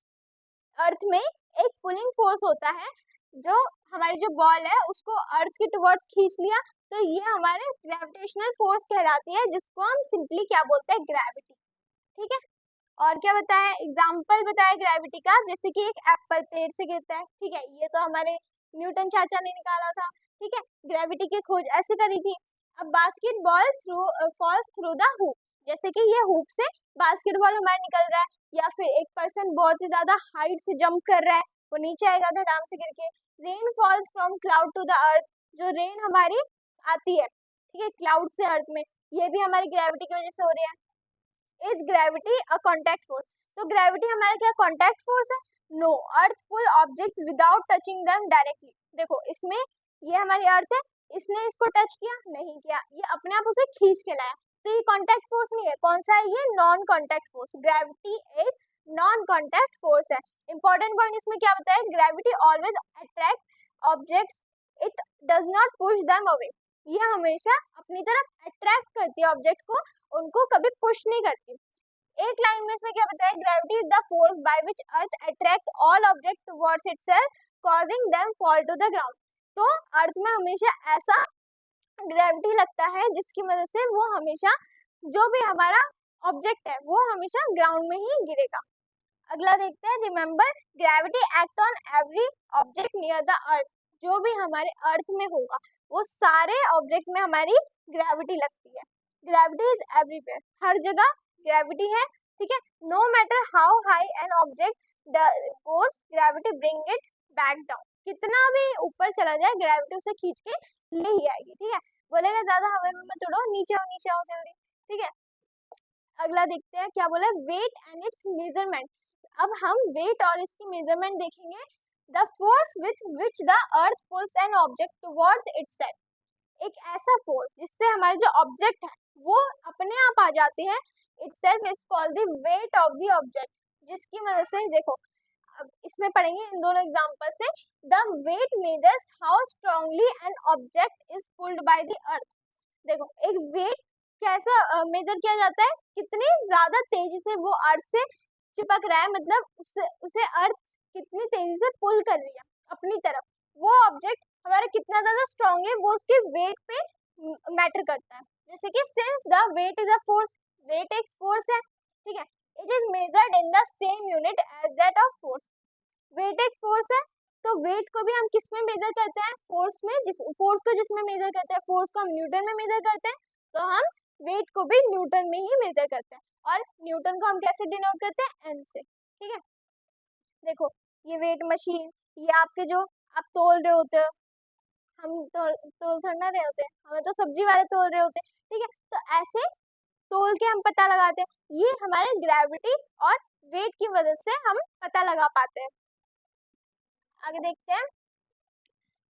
Earth में एक पुलिंग फोर्स होता है, जो हमारी जो बॉल है उसको अर्थ के टुवर्ड्स खींच लिया, तो ये हमारे ग्रेविटेशनल फोर्स कहलाती है, जिसको हम सिंपली क्या बोलते हैं, ग्रेविटी। ठीक है। और क्या बताया, एग्जाम्पल बताया ग्रेविटी का, जैसे कि एक एप्पल पेड़ से गिरता है। ठीक है। ये तो हमारे न्यूटन चाचा ने निकाला था। ठीक है। ग्रेविटी की खोज ऐसे करी थी। अब basketball falls through the hoop, जैसे कि ये हुप से बास्केटबॉल हमारा निकल रहा है, या फिर एक पर्सन बहुत ही ज्यादा हाइट से जंप कर रहा है, वो नीचे आएगा धड़ाम से गिर के। Rain falls from cloud to the earth, जो रेन हमारी आती है, ठीक है, क्लाउड से अर्थ में, ये भी हमारी ग्रेविटी की वजह से हो रही है। Is gravity a contact force? तो ग्रेविटी हमारा क्या कॉन्टैक्ट फोर्स है? No, earth pull objects without touching them directly. देखो इसमें ये हमारी अर्थ है, इसने इसको टच किया नहीं किया, ये अपने आप उसे खींच के लाया, तो ये कॉन्टैक्ट फोर्स नहीं है। कौन सा है ये? Non contact force. ग्रेविटी एक नॉन कॉन्टैक्ट फोर्स है। इंपॉर्टेंट पॉइंट इसमें क्या बताया, gravity always attract objects, it does not push them away. ये हमेशा अपनी तरफ अट्रैक्ट करती है ऑब्जेक्ट को, उनको कभी पुश नहीं करती। एक लाइन में इसमें क्या बताया, gravity is the force by which earth attract all object towards itself causing them fall to the ground. तो अर्थ में हमेशा ऐसा ग्रेविटी लगता है जिसकी वजह से वो हमेशा, जो भी हमारा ऑब्जेक्ट है वो हमेशा ग्राउंड में ही गिरेगा। अगला देखते हैं, remember gravity act on every object near the earth. जो भी हमारे अर्थ में होगा वो सारे ऑब्जेक्ट में हमारी ग्रेविटी लगती है। ग्रेविटी इज एवरीवेयर, हर जगह ग्रेविटी है। ठीक है। No matter how high an object goes, gravity bring it back down. कितना भी ऊपर चला जाए ग्रेविटी उसे खींच के ले ही आएगी। ठीक है। बोलेगा ज्यादा हवा में मत उड़ो, नीचे आओ जल्दी। ठीक है। अगला देखते हैं क्या बोला, वेट एंड इट्स मेजरमेंट। अब हम वेट और इसकी मेजरमेंट देखेंगे। The force with which the earth pulls an object towards itself, एक ऐसा फोर्स जिससे हमारे जो ऑब्जेक्ट है वो अपने आप आ जाते हैं, itself is called the weight of the object. जिसकी वजह से देखो, अब इसमें पढ़ेंगे इन दोनों एग्जांपल से। The weight measures how strongly an object is pulled by the earth. देखो एक वेट कैसा मेजर किया जाता है, कितनी ज्यादा तेजी से वो अर्थ से चिपक रहा है, मतलब उसे अर्थ कितनी तेजी से पुल कर रही है अपनी तरफ। वो ऑब्जेक्ट हमारा कितना ज्यादा स्ट्रांग है वो उसके वेट पे मैटर करता है। जैसे कि since the weight is a force, weight एक फोर्स है। ठीक है। It is measured in the same unit as that of force. Weight एक फोर्स है, तो वेट को भी हम किस में मेजर करते हैं, फोर्स में। जिस फोर्स को जिसमें मेजर करते हैं, फोर्स को हम न्यूटन में मेजर करते हैं, तो हम वेट को भी न्यूटन में ही मेजर करते हैं। और न्यूटन को हम कैसे डिनोट करते हैं, एन से। ठीक है। देखो ये वेट मशीन, ये आपके जो आप तोल रहे होते हो, हम तोल थोड़ा रहे होते हैं, हमें तो सब्जी वाले तोल रहे होते हैं। ठीक है। तो ऐसे तोल के हम पता लगाते हैं। ये हमारे ग्रेविटी और वेट की वजह से हम पता लगा पाते हैं। आगे देखते हैं,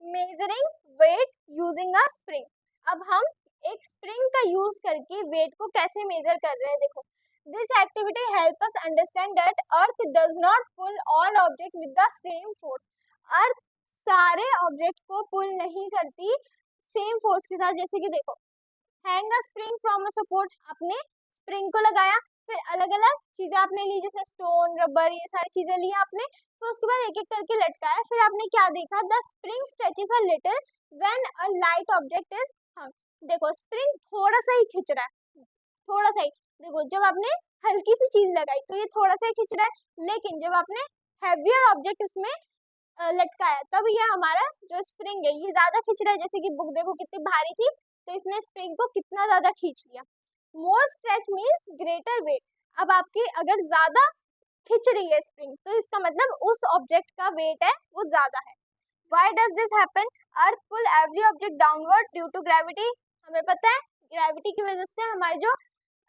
measuring weight using a spring. अब हम एक स्प्रिंग का यूज करके वेट को कैसे मेजर कर रहे हैं। देखो, this activity help us understand that earth does not pull all object with the same force. Earth सारे ऑब्जेक्ट को पुल नहीं करती सेम फोर्स के साथ। जैसे कि देखो, hang a spring from a support, आपने स्प्रिंग को लगाया, फिर अलग अलग चीजें आपने ली, जैसे स्टोन, रबर, ये सारी चीजें ली आपने, तो उसके बाद एक एक करके लटकाया। फिर आपने क्या देखा, the spring stretches a little when a light object is hung. देखो स्प्रिंग थोड़ा सा ही खिंच रहा है, थोड़ा सा ही। देखो जब आपने हल्की सी चीज लगाई तो ये थोड़ा सा ही खिंच रहा है, लेकिन जब आपने हैवियर ऑब्जेक्ट इसमें लटकाया तब ये हमारा जो स्प्रिंग है ये ज्यादा खींच रहा है। जैसे कि बुक देखो कितनी भारी थी तो इसने स्प्रिंग को कितना ज्यादा खींच लिया। मोर स्ट्रेच मीन्स ग्रेटर वेट। अब आपकी अगर ज्यादा खींच रही है स्प्रिंग तो इसका मतलब उस ऑब्जेक्ट का वेट है वो ज्यादा है। Why does this happen? Earth pull every object downward due to gravity. हमें पता है ग्रेविटी की वजह से हमारी जो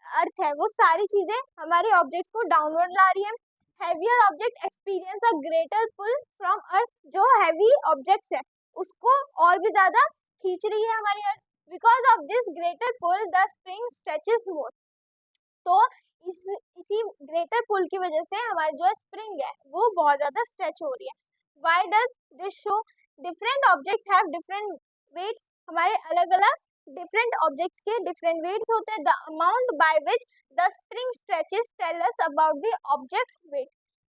अर्थ है वो सारी चीजें हमारे ऑब्जेक्ट्स को डाउनवर्ड ला रही है। Heavier object experience a greater pull from earth. जो हैवी ऑब्जेक्ट्स है उसको और भी ज्यादा खींच रही है हमारी earth. Because of this greater pull the spring stretches more. तो इसी ग्रेटर पुल की वजह से हमारी जो स्प्रिंग है वो बहुत ज्यादा स्ट्रेच हो रही है। Why does this show? Different objects have different weights. हमारे अलग अलग डिफरेंट ऑब्जेक्ट्स के डिफरेंट वेट्स होते हैं। The amount by which the spring stretches tell us about the objects weight.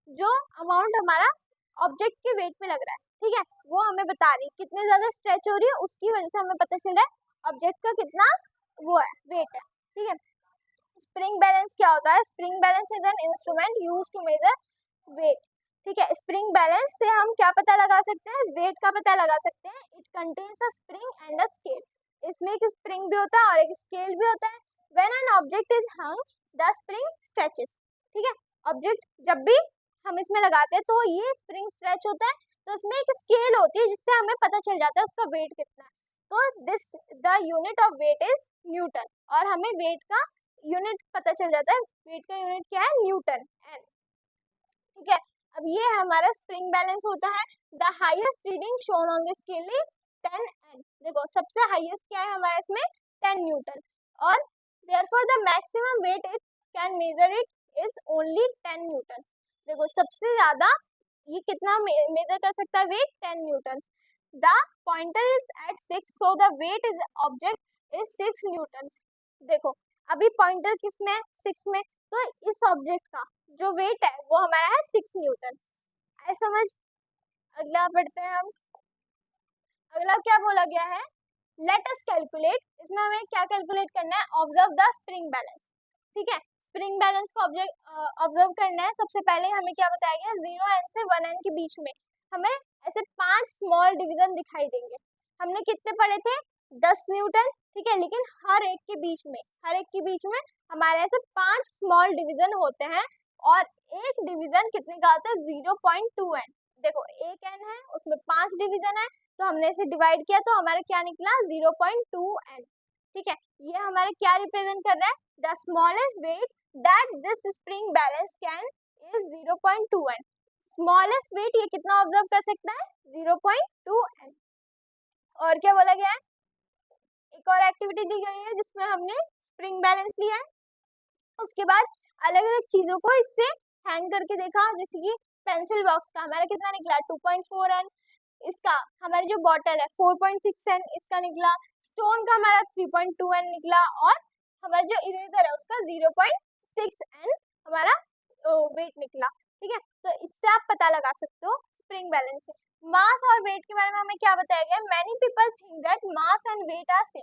जो अमाउंट हमारा ऑब्जेक्ट के वेट पे लग रहा है, ठीक है, वो हमें बता रही है कितने ज्यादा स्ट्रेच हो रही है, उसकी वजह से हमें पता चल रहा है ऑब्जेक्ट का कितना वो है, वेट है, ठीक है। स्प्रिंग बैलेंस क्या होता है? Spring balance is an instrument used to measure weight, ठीक है। स्प्रिंग बैलेंस से हम क्या पता लगा सकते हैं? वेट का पता लगा सकते हैं। It contains a spring and a scale. इसमें एक स्प्रिंग भी होता है और एक स्केल भी होता है। When an object is hung the spring stretches, ठीक है। ऑब्जेक्ट जब भी हम इसमें लगाते हैं तो ये स्प्रिंग स्ट्रेच होता है, तो इसमें एक स्केल होती है जिससे हमें पता चल जाता है उसका वेट कितना है। तो this the unit of weight is newton, और हमें वेट का यूनिट पता चल जाता है। वेट का यूनिट क्या है? न्यूटन, एन, ठीक है। अब ये हमारा स्प्रिंग बैलेंस होता है। The highest reading shown on the scale is 10 N. देखो सबसे हाईएस्ट क्या है हमारा इसमें? 10 न्यूटन, और therefore the maximum weight it can measure it is only 10 newton. देखो सबसे ज्यादा ये कितना मेजर कर सकता है weight? 10 newton. The pointer is at 6 so the weight is object is 6 newton. देखो अभी पॉइंटर किस में है? 6 में, तो इस ऑब्जेक्ट का जो वेट है वो हमारा है 6 न्यूटन। ऐसा समझ। अगला पढ़ते हैं हम। अगला क्या बोला गया है? Let us calculate. इसमें हमें क्या कैलकुलेट करना है? ऑब्जर्व द स्प्रिंग बैलेंस, ठीक है। स्प्रिंग बैलेंस को ऑब्जर्व करना है। सबसे पहले हमें क्या बताया गया? 0 एन से 1 एन के बीच में हमें ऐसे 5 स्मॉल डिवीजन दिखाई देंगे। हमने कितने पढ़े थे? 10 न्यूटन, ठीक है। लेकिन हर एक के बीच में हमारे ऐसे 5 स्मॉल डिवीजन होते हैं, और एक डिवीजन कितने का होता है? 0.2 एन। देखो एक एन है उसमें 5 डिवीजन है, तो हमने इसे डिवाइड किया तो हमारा क्या निकला? 0.2 एन, ठीक है। ये हमारे क्या रिप्रेजेंट कर रहा है? The smallest weight that this spring balance can is 0.2 N. Smallest weight ये कितना ऑब्जर्व कर सकता है? 0.2 एन। और क्या बोला गया है? एक और एक्टिविटी दी गई है जिसमें हमने स्प्रिंग बैलेंस लिया है, उसके बाद अलग अलग चीजों को इससे हैंग करके देखा। जैसे कि पेंसिल बॉक्स का हमारा कितना निकला? 2.4 एन। इसका हमारी जो बॉटल है 4.6 एन इसका निकला। स्टोन का हमारा 3.2 एन निकला, और हमारा जो इरेजर है उसका 0.6 एन हमारा वेट निकला, ठीक है। तो इससे आप पता लगा सकते हो स्प्रिंग बैलेंस से। मास और वेट के बारे में हमें क्या बताया गया? Many people think that mass and weight are same.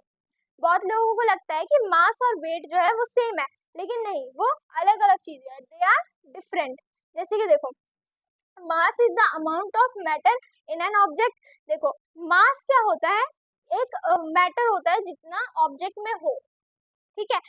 बहुत लोगों को लगता है कि मास और वेट जो है वो सेम है, लेकिन नहीं, वो अलग अलग चीजें हैं, दे आर डिफरेंट। जैसे कि देखो mass is the amount of matter in an object. देखो मास क्या होता है? एक मैटर होता है जितना ऑब्जेक्ट में हो, ठीक है।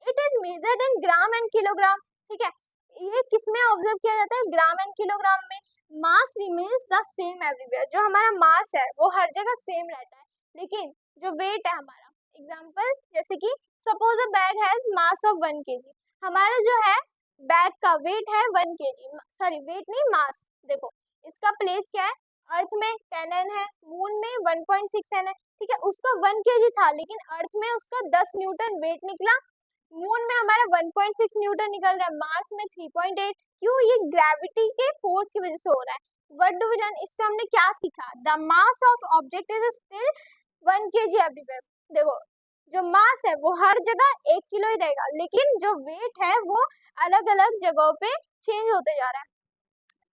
It is measured in gram and kilogram, ठीक है। ये किसमें ऑब्जर्व किया जाता है? ग्राम एंड किलोग्राम में। Mass remains the same everywhere. जो हमारा मास है वो हर जगह सेम रहता है, लेकिन जो वेट है हमारा, एग्जांपल जैसे कि suppose a bag has mass of 1 kg। हमारा जो है बैग का वेट है 1 kg, सॉरी वेट नहीं मास। देखो इसका प्लेस क्या है? अर्थ में 10 एन है, मून में 1.6 एन है, ठीक है। उसका 1 kg था, लेकिन अर्थ में उसका 10 न्यूटन वेट निकला। मून में हमारा 1.6 न्यूटन निकल रहा है, मार्स में 3.8। क्यों? ये ग्रेविटी के फोर्स की वजह से हो रहा है। What do we learn? इससे हमने क्या सीखा? The mass of object is still 1 kg everywhere. देखो जो मास है वो हर जगह 1 किलो ही रहेगा, लेकिन जो वेट है वो अलग अलग जगहों पे चेंज होते जा रहा है।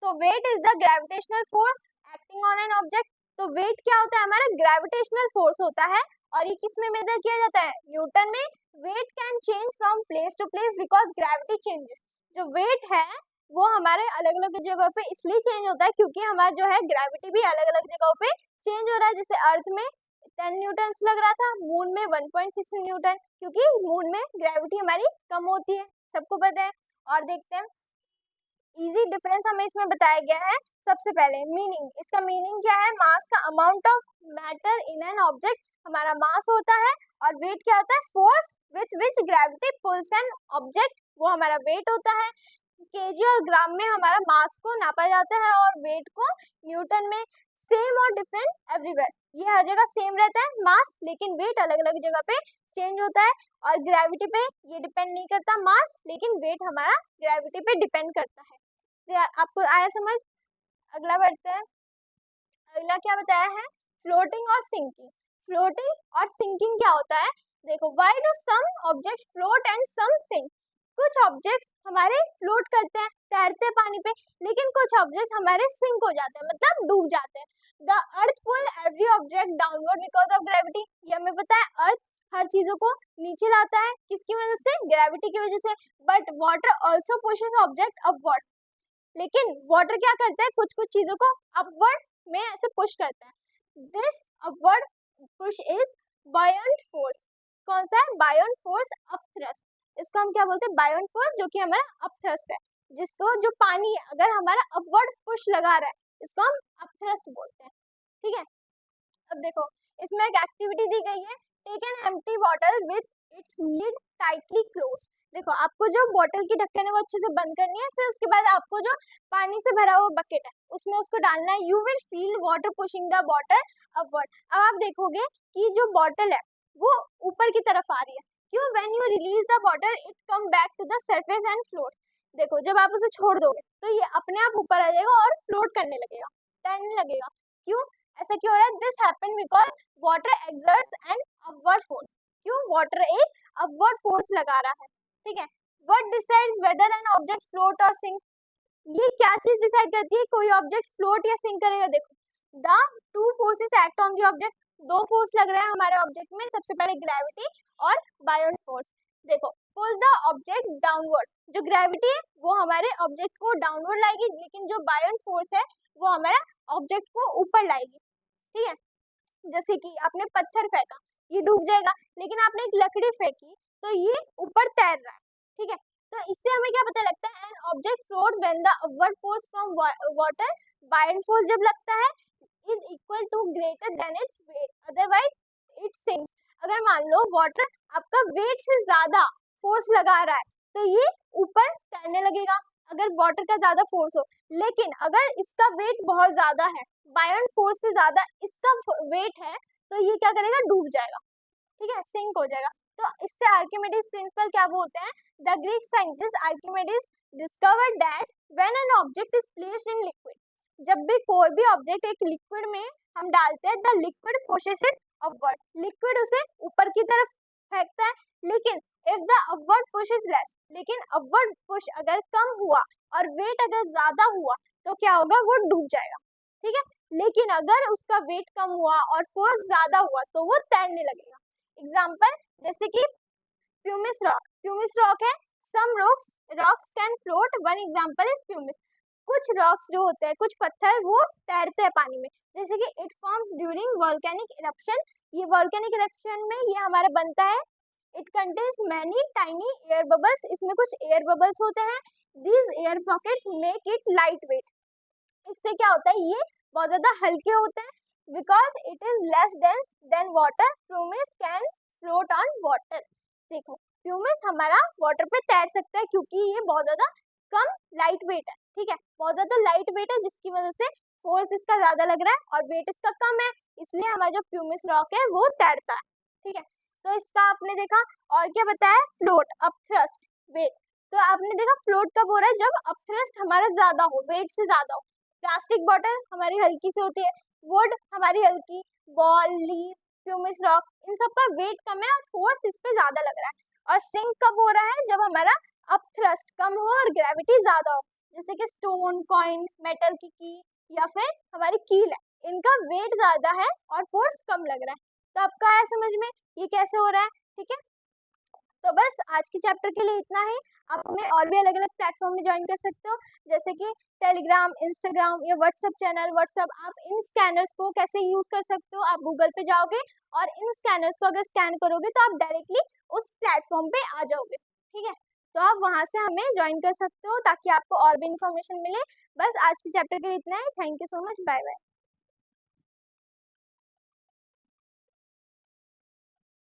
तो weight is the gravitational force acting on an object. तो वेट क्या होता है हमारा ग्रेविटेशनल फोर्स होता है और ये किस में मेजर किया जाता है न्यूटन में। Weight can change from place to place because gravity changes. जो वेट है वो हमारे अलग अलग जगहों पे इसलिए चेंज होता है क्योंकि हमारा जो है ग्रेविटी भी अलग अलग जगहों पे चेंज हो रहा है। जैसे अर्थ में 10 न्यूटन लग रहा था, मून में 1.6 न्यूटन, क्योंकि मून में ग्रेविटी हमारी कम होती है, सबको पता है। और देखते हैं इजी डिफरेंस हमें इसमें बताया गया है। सबसे पहले मीनिंग, इसका मीनिंग क्या है, मास का amount of matter in an object हमारा मास होता है और वेट क्या होता है force with which gravity pulls an object, वो हमारा वेट होता है। केजी और ग्राम में हमारा मास को नापा जाता है और वेट को न्यूटन में। सेम और डिफरेंट एवरीवेयर, ये हर जगह सेम रहता है मास, लेकिन वेट अलग अलग जगह पे चेंज होता है। और ग्रेविटी पे ये डिपेंड नहीं करता मास, लेकिन वेट हमारा ग्रेविटी पे डिपेंड करता है। तो आपको आया समझ। अगला बढ़ते हैं। अगला क्या बताया है, फ्लोटिंग और सिंकिंग। फ्लोटिंग और सिंकिंग क्या होता है, देखो why do some object float and some sink. कुछ ऑब्जेक्ट हमारे फ्लोट करते हैं, तैरते हैं पानी पे, लेकिन कुछ ऑब्जेक्ट हमारे सिंक हो जाते हैं, मतलब डूब जाते हैं। The earth pull every object downward because of gravity. ये हमें पता है अर्थ हर चीजों को नीचे लाता है, किसकी वजह से, ग्रेविटी की वजह से। But water also pushes object upward. लेकिन वाटर क्या करता है, कुछ कुछ चीजों को अपवर्ड में ऐसे पुश करता है। This upward push is बायोंट force. कौन सा है, बायोंट फोर्स अपथ्रस्ट। इसको हम क्या बोलते हैं, बायोंट फोर्स, जो कि हमारा अपथ्रस्ट है। जिसको जो पानी है अगर हमारा अपवर्ड पुश लगा रहा है, इसको हम अपथ्रस्ट बोलते हैं। ठीक है, अब देखो इसमें एक एक्टिविटी दी गई है, take an empty bottle with its lid tightly close. देखो आपको जो बोतल की ढक्कन है वो अच्छे से बंद करनी है, फिर उसके बाद आपको जो पानी से भरा हुआ बकेट है उसमें उसको डालना है। You will feel water pushing the bottle upward. अब आप देखोगे कि जो बॉटल है वो ऊपर की तरफ आ रही है, क्यों, when you release the bottle it come back to the surface and floats. देखो जब आप उसे छोड़ दोगे तो ये अपने आप ऊपर आ जाएगा और फ्लोट करने लगेगा, तैरने लगेगा। क्यों, ऐसा क्यों हो रहा है, this happen because water exerts an upward force. क्यों, वाटर एक अपवर्ड फोर्स लगा रहा है। ठीक है, what decides whether N object float और सिंक। ये क्या चीज डिसाइड करती है कोई ऑब्जेक्ट फ्लोट या सिंक करेगा। देखो the two forces act on the object. दो फोर्स लग रहे हैं हमारे ऑब्जेक्ट में, सबसे पहले ग्रेविटी और बायोंट फोर्स। देखो पुल द ऑब्जेक्ट डाउनवर्ड, जो ग्रेविटी है वो हमारे ऑब्जेक्ट को डाउनवर्ड लाएगी, लेकिन जो बायोंट फोर्स है वो हमारा ऑब्जेक्ट को ऊपर लाएगी। ठीक है, जैसे कि आपने पत्थर फेंका, ये डूब जाएगा, लेकिन आपने एक लकड़ी फेंकी तो ये ऊपर तैर रहा है। ठीक है, तो इससे हमें क्या पता लगता है, an object float when the upward force from water, buoyant force जब लगता है, is equal to greater than its weight, otherwise it sinks. अगर मान लो वाटर आपका वेट से ज्यादा फोर्स लगा रहा है तो ये ऊपर तैरने लगेगा, अगर वाटर का ज्यादा फोर्स हो। लेकिन अगर इसका वेट बहुत ज्यादा है, बायोंट फोर्स से ज्यादा इसका वेट है, तो ये क्या करेगा, डूब जाएगा। ठीक है, सिंक हो जाएगा। तो इससे आर्किमिडीज प्रिंसिपल क्या बोलते हैं, the Greek scientist Archimedes discovered that when an object is placed in liquid, जब भी कोई भी ऑब्जेक्ट एक लिक्विड में हम डालते हैं, the liquid pushes it upward, liquid उसे ऊपर की तरफ फेंकता है। लेकिन if the upward push is less, लेकिन अपवर्ड पुश अगर कम हुआ और वेट अगर ज्यादा हुआ तो क्या होगा, वो डूब जाएगा। ठीक है, लेकिन अगर उसका वेट कम हुआ और फोर्स ज्यादा हुआ तो वो तैरने लगेगा। एग्जाम्पल जैसे कि प्यूमिस रॉक, प्यूमिस रॉक है, some rocks can float, one example is pumice. कुछ रॉक्स जो होते हैं, कुछ पत्थर वो तैरते हैं पानी में, जैसे कि it forms during volcanic eruption. ये वोल्केनिक इरप्शन में ये हमारा बनता है। It contains many tiny air bubbles, इसमें कुछ एयर बबल्स होते हैं। These air pockets make it light weight. इससे क्या होता है, ये बहुत ज्यादा हल्के होते हैं, because it is less dense then water, pumice can float on water. देखो प्यूमिस हमारा वाटर पे तैर सकता है क्योंकि ये बहुत ज्यादा कम लाइट वेट है। ठीक है, बहुत ज्यादा लाइट वेट है जिसकी वजह से फोर्स इसका ज्यादा लग रहा है और वेट इसका कम है, इसलिए हमारा जो प्यूमिस रॉक है वो तैरता है। ठीक है, तो इसका आपने देखा। और क्या बताया, फ्लोट, अपथ्रस्ट, वेट। तो आपने देखा फ्लोट कब हो रहा है, जब अपथ्रस्ट हमारा ज्यादा हो, वेट से ज्यादा हो। प्लास्टिक बॉटल हमारी हल्की से होती है, वुड हमारी हल्की, बॉल, लीफ, प्यूमिस रॉक, इन सब का वेट कम है और फोर्स इस पे ज्यादा लग रहा है। और सिंक कब हो रहा है, जब हमारा अपथ्रस्ट कम हो और ग्रेविटी ज्यादा हो, जैसे कि स्टोन, कॉइन, मेटल की या फिर हमारी कील है, इनका वेट ज़्यादा है और फोर्स कम लग रहा है। तो आपका आया समझ में ये कैसे हो रहा है, ठीक है। तो बस आज के चैप्टर के लिए इतना ही। आप हमें और भी अलग अलग प्लेटफॉर्म में ज्वाइन कर सकते हो, जैसे कि टेलीग्राम, इंस्टाग्राम या व्हाट्सएप चैनल। व्हाट्सएप आप इन स्कैनर्स को कैसे यूज कर सकते हो, आप गूगल पे जाओगे और इन स्कैनर्स को अगर स्कैन करोगे तो आप डायरेक्टली उस प्लेटफॉर्म पे आ जाओगे, ठीक है। तो आप वहां से हमें ज्वाइन कर सकते हो ताकि आपको और भी इंफॉर्मेशन मिले। बस आज के चैप्टर के लिए इतना ही। Thank you so much, bye bye.